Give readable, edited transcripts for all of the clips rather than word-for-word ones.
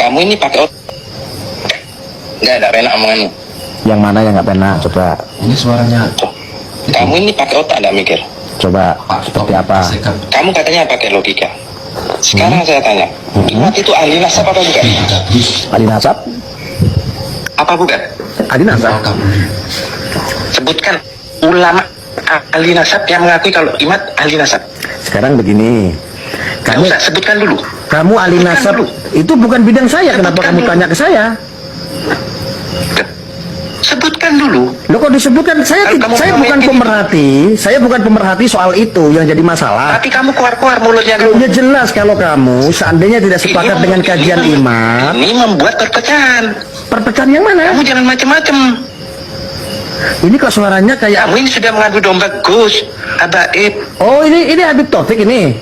Kamu ini pakai otak. Nggak enak omonganmu. Yang mana yang nggak enak? Coba. Ini suaranya. Kamu ini pakai otak, nggak mikir. Coba seperti apa? Kamu katanya pakai logika. Sekarang saya tanya, Imat itu ahli nasab apa bukan? Ahli nasab? Apa bukan? Ahli nasab. Sebutkan ulama ahli nasab yang mengakui kalau Imat ahli nasab. Sekarang begini, Kamu usah sebutkan dulu. kamu ahli Sebutkan nasab dulu. itu bukan bidang saya. Kenapa Sebutkan kamu dulu. tanya ke saya? Sebutkan dulu. Lo kok disebutkan? Kalau kamu Saya bukan ngomongin pemerhati. Saya bukan pemerhati soal itu yang jadi masalah. Tapi kamu keluar-keluar mulutnya kamu. Ya jelas kalau kamu seandainya tidak sepakat dengan kajian Imat, Ini membuat perpecahan. perpecahan yang mana? Kamu jangan macam-macam. Ini kok suaranya kayak... Kamu ini sudah mengadu domba Gus, Habaib. Oh ini Habib Taufik ini.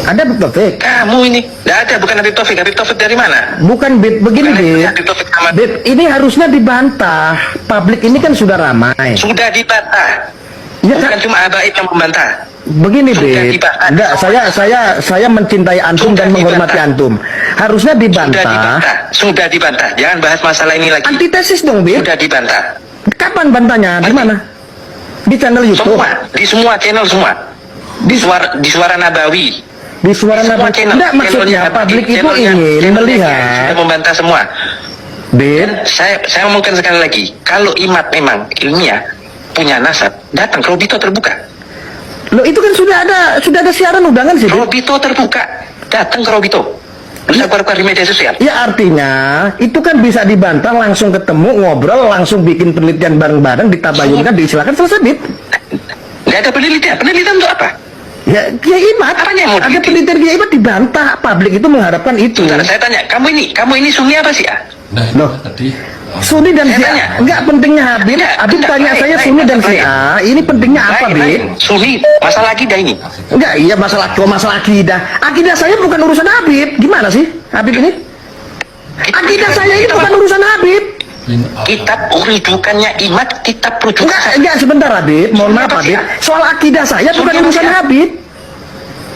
Ada Habib Taufik? Kamu ini. Tidak ada, bukan Habib Taufik. Habib Taufik dari mana? Bukan Bib, begini Bukan Bib. Habib Taufik Ahmad. Bib, ini harusnya dibantah. Publik ini kan sudah ramai. Sudah dibantah. Ya, Bukan kan? cuma Habaib yang membantah. Begini Sudah Bib. dibantah. Enggak, saya mencintai antum Sudah dan menghormati dibantah. antum. Harusnya Sudah dibantah. dibantah. Sudah dibantah. Jangan bahas masalah ini lagi. Antitesis dong Bib. Sudah dibantah. Kapan bantahnya? Di mana? Di channel YouTube. Semua. Di semua channel semua. Di suara Nabawi. Di suara Semua Nabi. channel. Enggak, maksudnya Channelnya publik itu channelnya- ingin channelnya melihat. sudah membantah semua. Bib, Saya ngomongkan sekali lagi. Kalau Imat memang ilmiah punya nasab, datang ke Robito terbuka. lo itu kan sudah ada siaran undangan sih, Bib. Robito terbuka, datang ke Robito. Bisa keluar di media sosial. Ya artinya itu kan bisa dibantah, langsung ketemu, ngobrol, langsung bikin penelitian bareng-bareng, ditabayunkan, disilakan, selesai Bib. Nggak ada penelitian. Penelitian untuk apa? Ya Kiai Imat, Apanya yang mau ada diteliti? penelitian Kiai Imat dibantah, publik itu mengharapkan itu. Sebentar, saya tanya, kamu ini Sunni apa sih ya? Nah, itu Loh. tadi. Sunni dan Saya Syiah, tanya. enggak pentingnya Habib. Enggak, Habib enggak, tanya baik, saya baik, Sunni dan baik. Syiah, ini pentingnya apa Lain, Bib? Sunni, masalah akidah ini. Enggak, iya masalah akidah. Akidah saya bukan urusan Habib. Gimana sih Habib ini? Akidah saya ini bukan urusan Habib. Kitab rujukannya Imat, kitab rujukan Enggak sebentar Habib, mohon maaf Apa sih, Habib. Soal akidah saya bukan Sunni apa urusan sih, ah? Habib.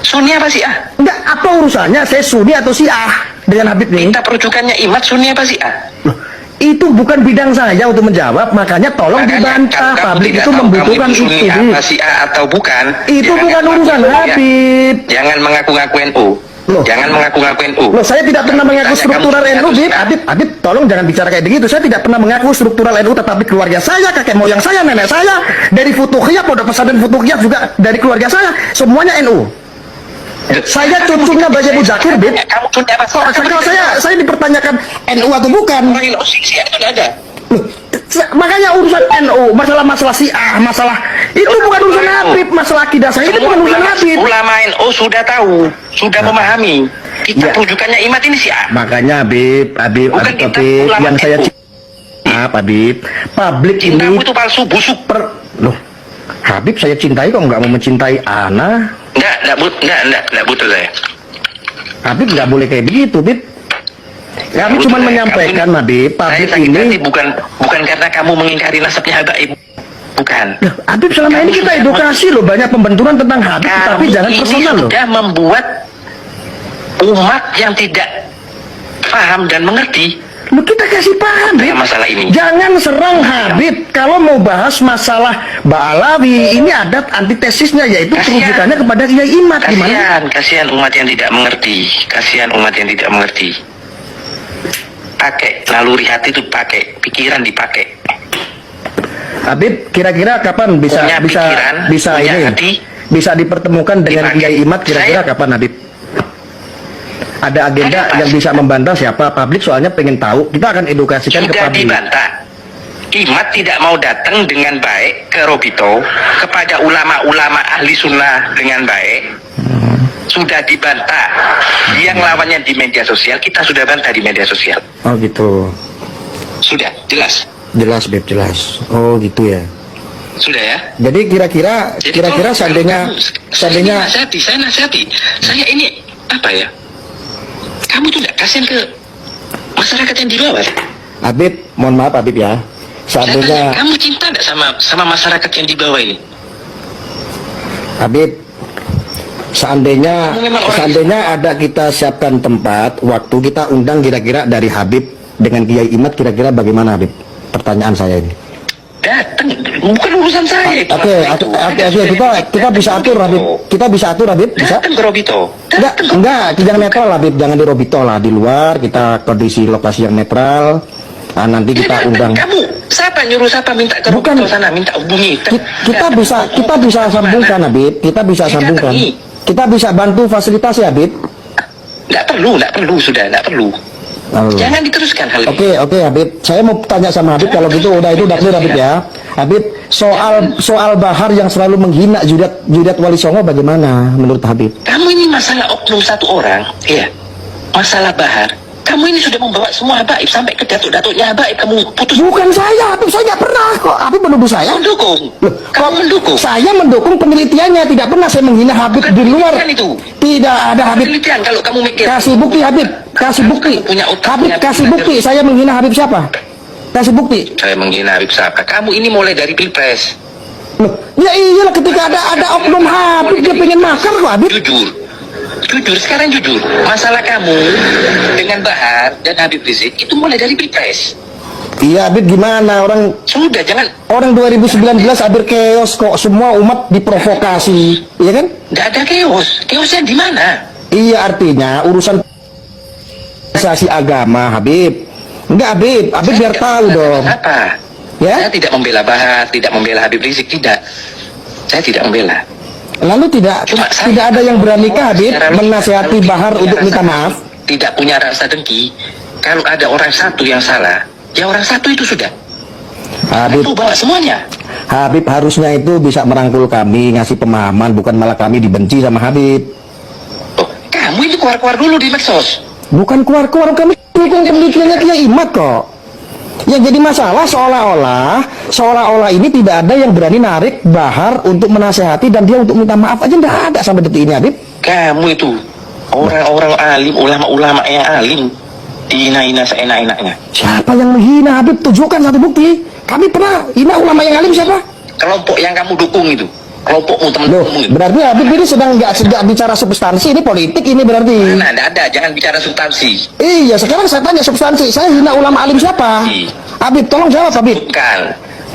Sunni apa sih ah? Enggak, apa urusannya saya Sunni atau Syiah dengan Habib nih? Kitab rujukannya Imat, Sunni apa sih ah? Loh, itu bukan bidang saya untuk menjawab, makanya tolong Makanya, dibantah. kalau kamu Publik tidak itu tahu membutuhkan kamu itu itu. Sunni Bib. apa Syiah atau bukan, Itu jangan bukan ngaku urusan ya. Habib. Jangan mengaku-ngaku NU. Loh. Jangan mengaku-ngaku NU. Loh, saya tidak pernah mengaku Tanya struktural kamu NU, Bib. Syiah. Habib, tolong jangan bicara kayak begitu. Saya tidak pernah mengaku struktural NU, tetapi keluarga saya, kakek moyang saya, nenek saya, dari Futuhiyah, pondok pesantren Futuhiyah juga dari keluarga saya, semuanya NU. Saya cucunya Baja Muzakir, Bib. Kamu Sunni apa? Kok kalau saya dipertanyakan NU atau bukan? Orang NU Syiah itu tidak ada. Loh, makanya urusan NU, masalah Syiah, masalah itu bukan urusan Habib, masalah akidah saya itu Semua bukan urusan ulama, Habib. ulama NU sudah tahu, sudah memahami. Kitab Ya. rujukannya Imat ini Syiah. Makanya Habib, Bukan kita Taufik, ulama yang saya NU. cinta, Habib, publik ini Cintamu itu palsu, busuk. loh, Habib saya cintai kok nggak mau mencintai Ana. Enggak butuh saya. Habib nggak boleh kayak begitu, Bib. Kami Butuh cuma saya. menyampaikan, Kamu- Habib, Saya publik sakit hati ini. bukan karena kamu mengingkari nasabnya Habaib. Bukan. Loh, Habib selama Kamu ini kita sudah- edukasi loh, banyak pembenturan tentang Habib, tapi Kamu jangan ini personal loh. sudah membuat umat yang tidak paham dan mengerti Loh, kita kasih paham, Bib. dengan masalah ini. Jangan serang Habib. Kalau mau bahas masalah Ba'alawi, ini ada antitesisnya, yaitu Kasihan. rujukannya kepada Kiai Imat. Gimana? Kasihan umat yang tidak mengerti. Kasihan umat yang tidak mengerti. Pakai naluri hati itu pakai, pikiran dipakai. Habib, kira-kira kapan bisa Punya pikiran, punya ini hati, bisa dipertemukan dengan dipakai. Kiai Imat? Kira-kira Saya- kapan, Habib? Ada agenda Ada, Mas. yang bisa membantah siapa? Publik soalnya pengen tahu. Kita akan edukasikan ke Sudah publik. dibantah. Imat tidak mau datang dengan baik ke Robito, kepada ulama-ulama ahli sunnah dengan baik. Sudah dibantah. Yang lawannya di media sosial, kita sudah bantah di media sosial. Oh gitu. Sudah, jelas. Jelas, Beb, jelas. Oh gitu ya. Sudah ya. Jadi kira-kira Jadi kalau seandainya saya nasihati. Saya ini apa ya? Kamu tuh tidak kasihan ke masyarakat yang di bawah. Habib, mohon maaf Habib ya. Saya tanya, Seandainya kamu cinta tidak sama masyarakat yang di bawah ini? Habib, Seandainya ada kita siapkan tempat, waktu kita undang kira-kira dari Habib dengan Kiai Imad, kira-kira bagaimana Habib? Pertanyaan saya ini. Datang, bukan urusan saya. Oke, kita bisa atur Habib. Kita bisa atur Habib, bisa? Datang ke Robito. Enggak, jangan netral Habib, jangan di Robito lah, di luar kita kondisi lokasi yang netral. Nah, nanti kita undang. Kamu siapa nyuruh siapa minta ke Robito sana, minta hubungi. Kita bisa sambungkan Habib, kita bisa sambungkan. Kita bisa bantu fasilitasi Habib. Nggak perlu sudah, nggak perlu. Jangan diteruskan hal ini. Oke Habib, saya mau tanya sama Habib, kalau gitu udah clear Habib ya. Habib, soal Bahar yang selalu menghina Judat Wali Songo bagaimana menurut Habib? Kamu ini masalah oknum satu orang, ya. Masalah Bahar. Kamu ini sudah membawa semua habaib sampai ke datuk-datuknya habaib. Kamu putus. Bukan saya, Habib, saya nggak pernah kok. Habib menuduh saya. Mendukung. Loh, Kamu mendukung. Saya mendukung penelitiannya, tidak pernah saya menghina Habib di luar. Itu. Tidak ada Habib. Penelitian kalau kamu mikir. Kasih bukti Habib, kasih bukti. Habib kasih bukti. Saya menghina Habib siapa? Kasih bukti. Saya menghina Habib siapa? Kamu ini mulai dari Pilpres. Loh, ya iyalah ketika ada oknum Habib dia pengen makar kok Habib. Jujur, sekarang jujur. Masalah kamu dengan Bahar dan Habib Rizik itu mulai dari Pilpres. Iya Habib, gimana orang Sudah, jangan. Orang 2019 hampir chaos kok, semua umat diprovokasi, iya kan? Nggak ada chaos. Chaosnya di mana? Iya, artinya urusan organisasi agama Habib. Enggak Habib biar tahu dong. Apa? Ya? Saya tidak membela Bahar, tidak membela Habib Rizik, tidak. Saya tidak membela. Lalu tidak ada yang beranikah Habib menasihati Bahar untuk minta maaf? Tidak punya rasa dengki. Kalau ada orang satu yang salah, ya orang satu itu sudah. Habib, itu bawa semuanya. Habib harusnya itu bisa merangkul kami, ngasih pemahaman, bukan malah kami dibenci sama Habib. Oh, kamu itu keluar-keluar dulu di medsos. Bukan keluar-keluar, kami dukung penelitiannya Kiai Imad kok. Yang jadi masalah seolah-olah ini tidak ada yang berani narik Bahar untuk menasehati dan dia untuk minta maaf aja, tidak ada sampai detik ini Habib. Kamu itu orang-orang alim, ulama-ulama yang alim dihina-hina seenak-enaknya. Siapa yang menghina Habib? Tunjukkan satu bukti. Kami pernah hina ulama yang alim siapa? Kelompok yang kamu dukung itu, kelompokmu, teman-temanmu itu. Berarti Habib ini sedang bicara substansi, ini politik ini berarti. Nah, ada, jangan bicara substansi. Iya, sekarang saya tanya substansi. Saya hina ulama alim siapa? Habib, tolong jawab Habib.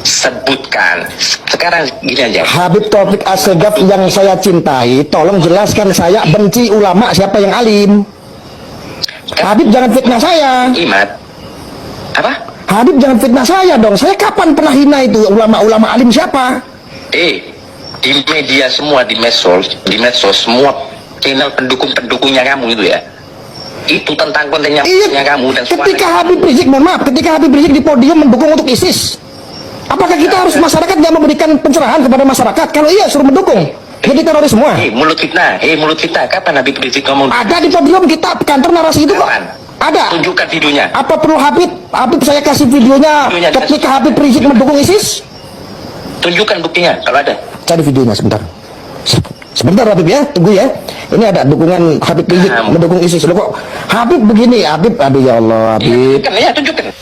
Sebutkan. Sekarang gini aja. Habib Taufik Assegaf yang saya cintai, tolong jelaskan saya benci ulama siapa yang alim. Habib jangan fitnah saya. Imad. Apa? Habib jangan fitnah saya dong. Saya kapan pernah hina itu ulama-ulama alim siapa? Di media semua, di medsos semua channel pendukungnya kamu itu ya. Itu tentang kontennya kamu dan ketika Habib Rizik, mohon maaf, ketika Habib Rizik di podium mendukung untuk ISIS, apakah kita harus masyarakat yang memberikan pencerahan kepada masyarakat? Kalau iya, suruh mendukung. Jadi teroris semua. Mulut fitnah. Kapan Habib Rizik ngomong? Ada di podium kita kantor narasi itu kok. Ada. Tunjukkan videonya. Apa perlu Habib saya kasih videonya ketika Habib Rizik mendukung ISIS? Tunjukkan buktinya kalau ada. Cari videonya sebentar. Sebentar Habib ya, tunggu ya. Ini ada dukungan Habib Rizik mendukung ISIS. Loh kok Habib begini, Habib, aduh ya Allah, Habib. Ya, tunjukkan.